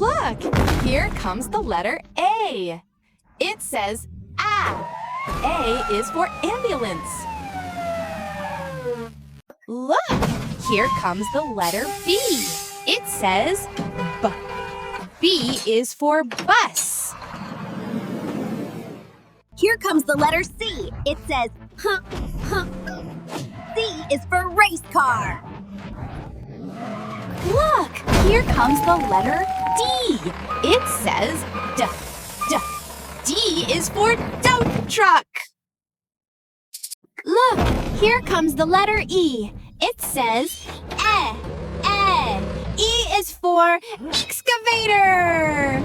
Look, here comes the letter A. It says A. A is for ambulance. Look, here comes the letter B. It says B. B is for bus. Here comes the letter C. It says C is for race car. Look, here comes the letter D. It says D. D. D is for dump truck. Look, here comes the letter E. It says E. E is for excavator.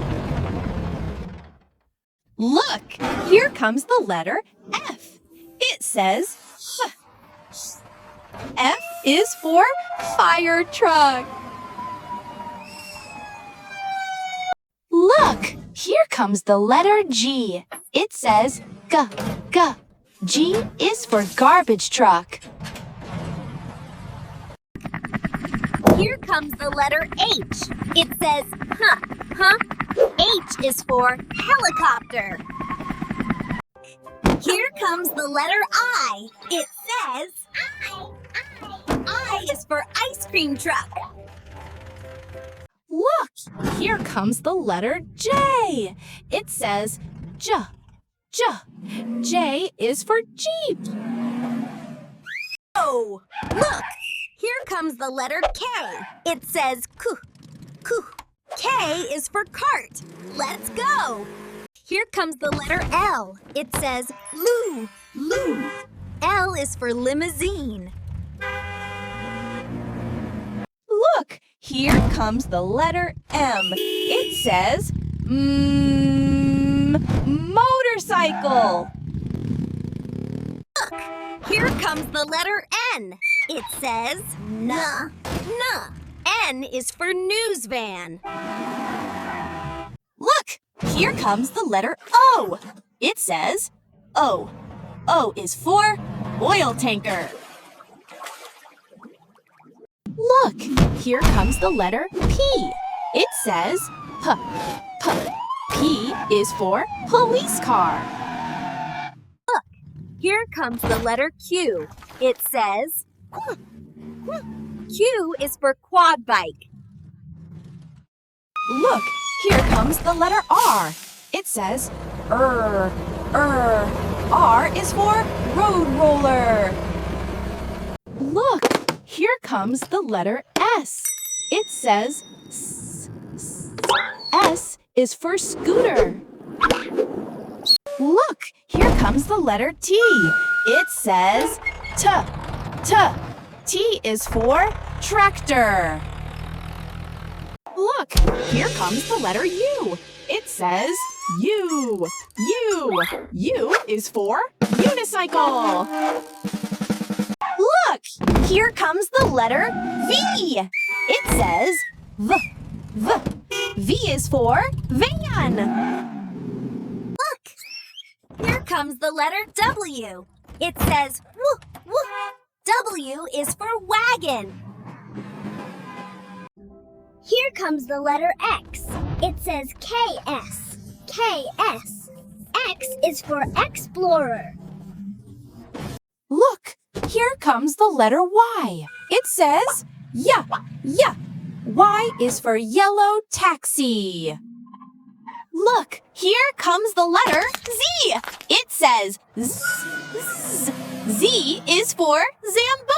Look, here comes the letter F. It says F. F is for fire truck. Look, here comes the letter G. It says G. G. G is for garbage truck. Here comes the letter H. It says H is for helicopter. Here comes the letter I. It says I is for ice cream truck. Look, here comes the letter J. It says J. J. J is for Jeep. Oh, look, here comes the letter K. It says K. K is for cart. Let's go. Here comes the letter L. It says Loo. L is for limousine. Look, here comes the letter M. It says motorcycle. Look, here comes the letter N. It says N. N is for news van. Look, here comes the letter O. It says O. O is for oil tanker. Look, here comes the letter P. It says P. P is for police car. Look, here comes the letter Q. It says Q is for quad bike. Look, here comes the letter R. It says R is for road roller. Look, here comes the letter S. It says S is for scooter. Look, here comes the letter T. It says T. T is for tractor. Look, here comes the letter U. It says U. U is for unicycle. Look, here comes the letter V. It says V. V is for van. Look, here comes the letter W. It says W is for wagon. Here comes the letter X. It says KS. X is for explorer. Look, here comes the letter Y. It says yeah. Y is for yellow taxi. Look, here comes the letter Z. It says Z is for Zamboni.